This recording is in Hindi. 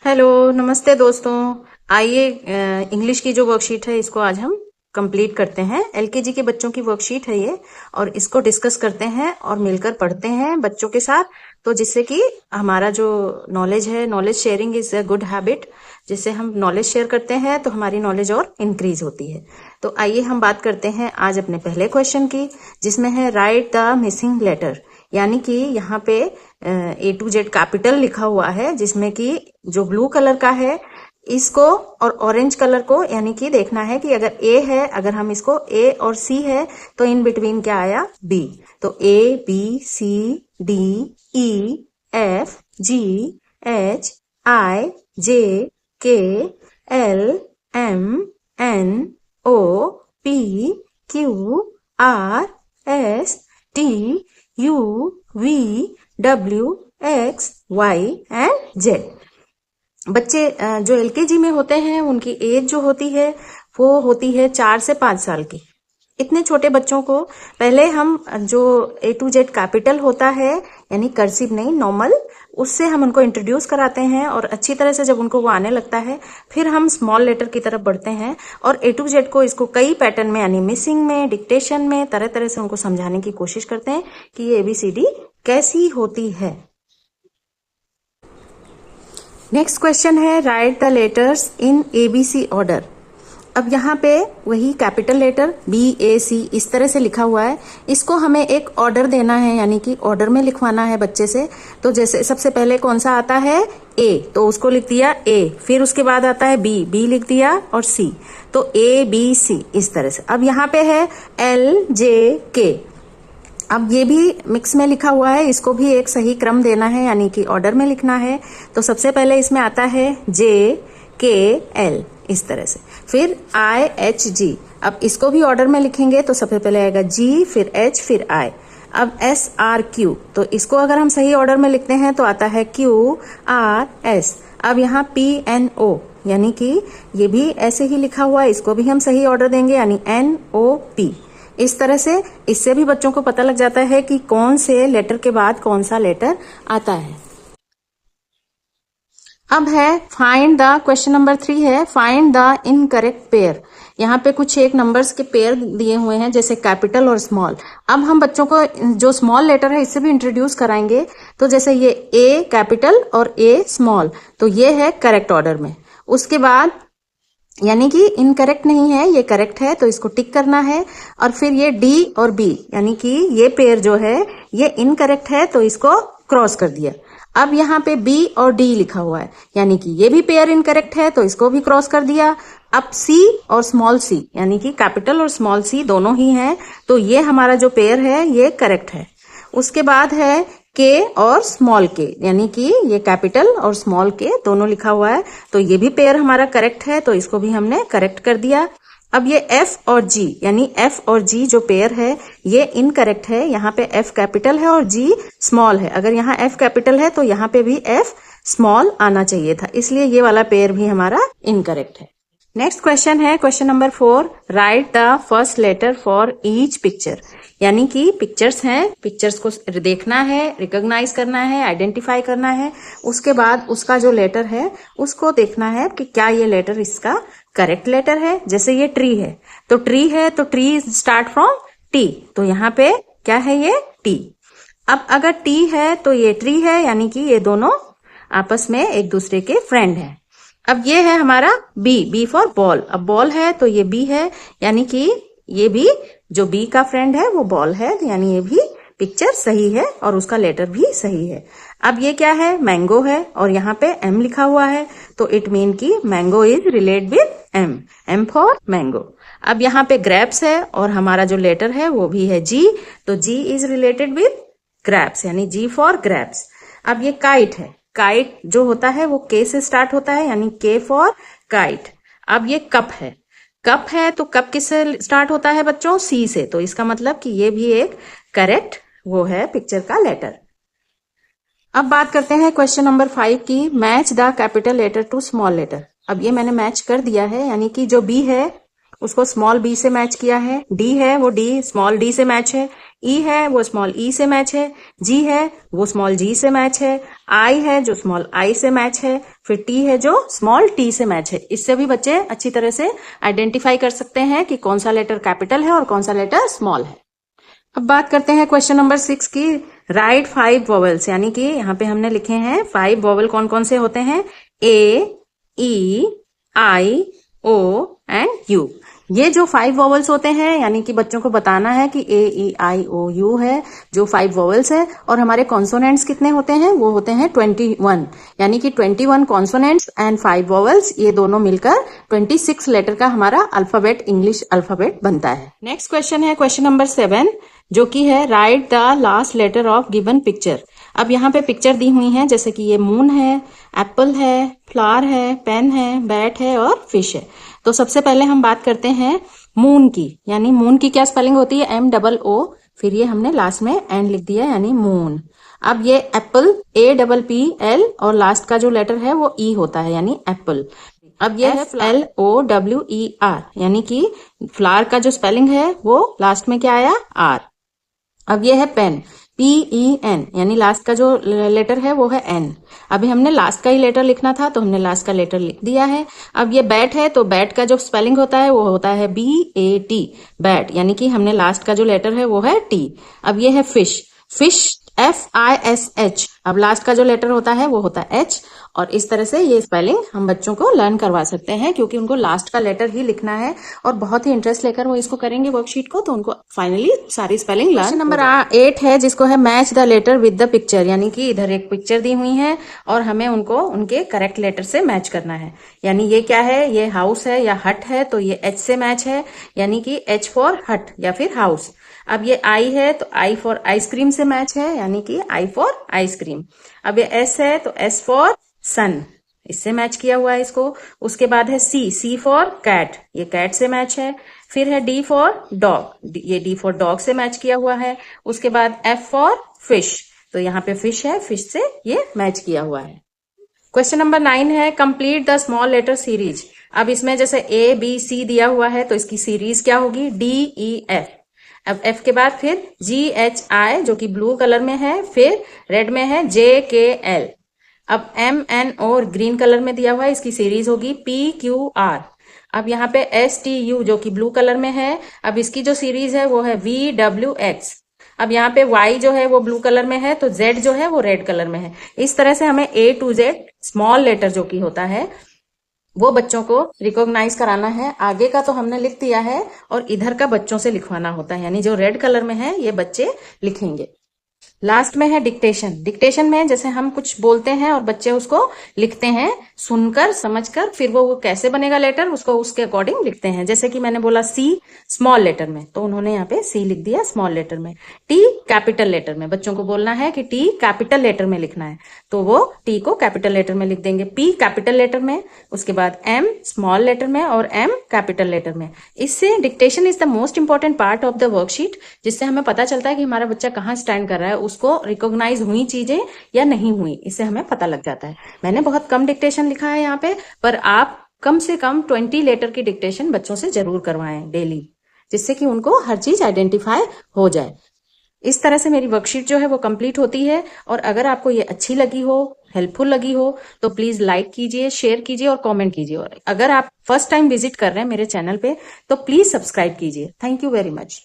हेलो, नमस्ते दोस्तों। आइए इंग्लिश की जो वर्कशीट है इसको आज हम कंप्लीट करते हैं। एलकेजी के बच्चों की वर्कशीट है ये, और इसको डिस्कस करते हैं और मिलकर पढ़ते हैं बच्चों के साथ, तो जिससे कि हमारा जो नॉलेज है, knowledge sharing is a good habit. जिससे हम नॉलेज शेयर करते हैं तो हमारी नॉलेज और इंक्रीज होती है। तो आइए हम बात करते हैं आज अपने पहले क्वेश्चन की, जिसमें है राइट द मिसिंग लेटर। यानी कि यहाँ पे A to Z कैपिटल लिखा हुआ है, जिसमें कि जो ब्लू कलर का है इसको और ऑरेंज कलर को, यानी कि देखना है कि अगर ए है, अगर हम इसको ए और सी है तो इन बिटवीन क्या आया, बी। तो ABCDEFGHIJKLMNOPQRSTUVWXY एंड जेड। बच्चे जो एलकेजी में होते हैं उनकी एज जो होती है वो होती है 4 से 5 साल की। इतने छोटे बच्चों को पहले हम जो A to Z कैपिटल होता है, यानी कर्सिव नहीं, नॉर्मल, उससे हम उनको इंट्रोड्यूस कराते हैं, और अच्छी तरह से जब उनको वो आने लगता है फिर हम स्मॉल लेटर की तरफ बढ़ते हैं और A to Z को इसको कई पैटर्न में, यानी मिसिंग में, डिक्टेशन में, तरह तरह से उनको समझाने की कोशिश करते हैं कि ये ABCD कैसी होती है। नेक्स्ट क्वेश्चन है write the letters in ABC order. अब यहाँ पे वही कैपिटल लेटर BAC इस तरह से लिखा हुआ है, इसको हमें एक ऑर्डर देना है, यानी कि ऑर्डर में लिखवाना है बच्चे से। तो जैसे सबसे पहले कौन सा आता है, A, तो उसको लिख दिया A, फिर उसके बाद आता है B लिख दिया, और C, तो ABC इस तरह से। अब यहाँ पे है LJK, अब ये भी मिक्स में लिखा हुआ है, इसको भी एक सही क्रम देना है, यानी कि ऑर्डर में लिखना है। तो सबसे पहले इसमें आता है JKL इस तरह से, फिर IHG। अब इसको भी ऑर्डर में लिखेंगे तो सबसे पहले आएगा G, फिर H, फिर I। अब SRQ, तो इसको अगर हम सही ऑर्डर में लिखते हैं तो आता है QRS। अब यहाँ PNO, यानी कि ये भी ऐसे ही लिखा हुआ है, इसको भी हम सही ऑर्डर देंगे, यानी NOP। इस तरह से इससे भी बच्चों को पता लग जाता है कि कौन से लेटर के बाद कौन सा लेटर आता है। अब है फाइंड द, क्वेश्चन नंबर 3 है फाइंड द इनकरेक्ट पेयर। यहाँ पे कुछ एक नंबर्स के पेयर दिए हुए हैं, जैसे कैपिटल और स्मॉल। अब हम बच्चों को जो स्मॉल लेटर है इससे भी इंट्रोड्यूस कराएंगे। तो जैसे ये A कैपिटल और A स्मॉल, तो ये है करेक्ट ऑर्डर में। उसके बाद यानी कि इनकरेक्ट नहीं है, ये करेक्ट है, तो इसको टिक करना है। और फिर ये D और B, यानी कि ये पेयर जो है ये इनकरेक्ट है, तो इसको क्रॉस कर दिया। अब यहाँ पे B और D लिखा हुआ है, यानी कि ये भी पेयर इनकरेक्ट है, तो इसको भी क्रॉस कर दिया। अब C और स्मॉल c, यानी कि कैपिटल और स्मॉल c दोनों ही हैं, तो ये हमारा जो पेयर है ये करेक्ट है। उसके बाद है K और स्मॉल k, यानी कि ये कैपिटल और स्मॉल k दोनों लिखा हुआ है, तो ये भी पेयर हमारा करेक्ट है, तो इसको भी हमने करेक्ट कर दिया। अब ये F और G, यानी F और G जो पेयर है ये इनकरेक्ट है। यहाँ पे F कैपिटल है और G स्मॉल है। अगर यहाँ F कैपिटल है तो यहाँ पे भी F स्मॉल आना चाहिए था, इसलिए ये वाला पेयर भी हमारा इनकरेक्ट है। नेक्स्ट क्वेश्चन है question number 4, write the first letter for each picture. यानी कि पिक्चर्स हैं, पिक्चर्स को देखना है, रिकॉग्नाइज करना है, आइडेंटिफाई करना है, उसके बाद उसका जो लेटर है उसको देखना है कि क्या ये लेटर इसका करेक्ट लेटर है। जैसे ये ट्री है, तो ट्री स्टार्ट फ्रॉम T, तो यहाँ पे क्या है, ये T। अब अगर T है तो ये ट्री है, यानी कि ये दोनों आपस में एक दूसरे के फ्रेंड हैं। अब ये है हमारा B फॉर बॉल। अब बॉल है तो ये B है, यानी कि ये भी जो B का फ्रेंड है वो बॉल है, यानी ये भी पिक्चर सही है और उसका लेटर भी सही है। अब ये क्या है, मैंगो है, और यहाँ पे M लिखा हुआ है, तो इट मीन कि mango is related with M for mango. अब यहाँ पे ग्रेप्स है और हमारा जो लेटर है वो भी है G, तो G is related with grapes, यानी G फॉर ग्रेप्स। अब ये काइट है, काइट जो होता है वो K से स्टार्ट होता है, यानी K फॉर काइट। अब ये कप है तो कप किससे स्टार्ट होता है बच्चों, C से, तो इसका मतलब कि ये भी एक करेक्ट वो है पिक्चर का लेटर। अब बात करते हैं क्वेश्चन नंबर 5 की, match the capital letter to small letter. अब ये मैंने मैच कर दिया है, यानी कि जो B है उसको स्मॉल b से मैच किया है, D है वो D स्मॉल d से मैच है, ई है वो स्मॉल ई से मैच है, जी है वो स्मॉल जी से मैच है, आई है जो स्मॉल आई से मैच है, फिर टी है जो स्मॉल टी से मैच है। इससे भी बच्चे अच्छी तरह से आइडेंटिफाई कर सकते हैं कि कौन सा लेटर कैपिटल है और कौन सा लेटर स्मॉल है। अब बात करते हैं क्वेश्चन नंबर 6 की। राइट 5 वॉवल्स, यानी कि यहाँ पे हमने लिखे हैं 5 वॉवल कौन कौन से होते हैं, ए, ई, आई, ओ एंड यू। ये जो 5 वॉवल्स होते हैं यानी कि बच्चों को बताना है कि ए, ई, आई, ओ, यू है जो 5 वॉवल्स है। और हमारे कॉन्सोनेंट्स कितने होते हैं, वो होते हैं 21, यानी कि 21 कॉन्सोनेंट्स एंड 5 वॉवल्स, ये दोनों मिलकर 26 लेटर का हमारा अल्फाबेट, इंग्लिश अल्फाबेट बनता है। नेक्स्ट क्वेश्चन है क्वेश्चन नंबर 7, जो कि है write the last letter of given picture. अब यहाँ पे पिक्चर दी हुई है, जैसे कि ये मून है, एप्पल है, फ्लावर है, पेन है, बैट है और फिश है। तो सबसे पहले हम बात करते हैं मून की, यानी मून की क्या स्पेलिंग होती है, MOO, फिर ये हमने लास्ट में एंड लिख दिया यानी मून। अब ये एप्पल, APPL और लास्ट का जो लेटर है वो ई होता है यानी एप्पल। अब ये है FLOWER, यानी कि फ्लावर का जो स्पेलिंग है वो लास्ट में क्या आया, आर। अब ये है पेन, PEN, यानी लास्ट का जो लेटर है वो है N। अभी हमने लास्ट का ही लेटर लिखना था तो हमने लास्ट का लेटर लिख दिया है। अब ये बैट है तो बैट का जो स्पेलिंग होता है वो होता है BAT, बैट, यानी कि हमने लास्ट का जो लेटर है वो है T। अब ये है फिश, फिश FISH, अब लास्ट का जो लेटर होता है वो होता है H। और इस तरह से ये स्पेलिंग हम बच्चों को लर्न करवा सकते हैं, क्योंकि उनको लास्ट का लेटर ही लिखना है और बहुत ही इंटरेस्ट लेकर वो इसको करेंगे वर्कशीट को, तो उनको फाइनली सारी स्पेलिंग लर्न। क्वेश्चन नंबर 8 है जिसको है match the letter with the picture, यानी कि इधर एक पिक्चर दी हुई है और हमें उनको उनके करेक्ट लेटर से मैच करना है। यानी ये क्या है, ये हाउस है या हट है तो ये H से मैच है, यानी कि H फॉर हट या फिर हाउस। अब ये आई है तो आई फॉर आइसक्रीम से मैच है, यानी कि आई फॉर आइसक्रीम। अब ये एस है तो एस फॉर सन, इससे मैच किया हुआ है इसको। उसके बाद है सी फॉर कैट, ये कैट से मैच है। फिर है डी फॉर डॉग, ये डी फॉर डॉग से मैच किया हुआ है। उसके बाद एफ फॉर फिश, तो यहाँ पे फिश है, फिश से ये मैच किया हुआ है। क्वेश्चन नंबर 9 है complete the small letter series. अब इसमें जैसे ABC दिया हुआ है तो इसकी सीरीज क्या होगी, DEF। अब F के बाद फिर GHI जो कि ब्लू कलर में है, फिर रेड में है JKL। अब MNO ग्रीन कलर में दिया हुआ है, इसकी सीरीज होगी PQR। अब यहाँ पे STU जो कि ब्लू कलर में है, अब इसकी जो सीरीज है वो है VWX। अब यहाँ पे Y जो है वो ब्लू कलर में है तो Z जो है वो रेड कलर में है। इस तरह से हमें A to Z small letter जो कि होता है वो बच्चों को रिकॉग्नाइज कराना है। आगे का तो हमने लिख दिया है और इधर का बच्चों से लिखवाना होता है, यानी जो रेड कलर में है ये बच्चे लिखेंगे। लास्ट में है डिक्टेशन। डिक्टेशन में जैसे हम कुछ बोलते हैं और बच्चे उसको लिखते हैं, सुनकर समझकर, फिर वो कैसे बनेगा लेटर उसको उसके अकॉर्डिंग लिखते हैं। जैसे कि मैंने बोला सी स्मॉल लेटर में, तो उन्होंने यहाँ पे सी लिख दिया स्मॉल लेटर में। टी कैपिटल लेटर में, बच्चों को बोलना है कि टी कैपिटल लेटर में लिखना है तो वो टी को कैपिटल लेटर में लिख देंगे। पी कैपिटल लेटर में, उसके बाद एम स्मॉल लेटर में और एम कैपिटल लेटर में। इससे dictation is the most important part of the worksheet, जिससे हमें पता चलता है कि हमारा बच्चा कहाँ स्टैंड कर रहा है, उसको रिकॉग्नाइज हुई चीजें या नहीं हुई, इससे हमें पता लग जाता है। मैंने बहुत कम डिक्टेशन लिखा है यहाँ पे, पर आप कम से कम 20 लेटर की डिक्टेशन बच्चों से जरूर करवाएं डेली, जिससे कि उनको हर चीज आइडेंटिफाई हो जाए। इस तरह से मेरी वर्कशीट जो है वो कंप्लीट होती है। और अगर आपको ये अच्छी लगी हो, हेल्पफुल लगी हो, तो प्लीज लाइक कीजिए, शेयर कीजिए और कमेंट कीजिए। और अगर आप फर्स्ट टाइम विजिट कर रहे हैं मेरे चैनल पे तो प्लीज सब्सक्राइब कीजिए। Thank you very much.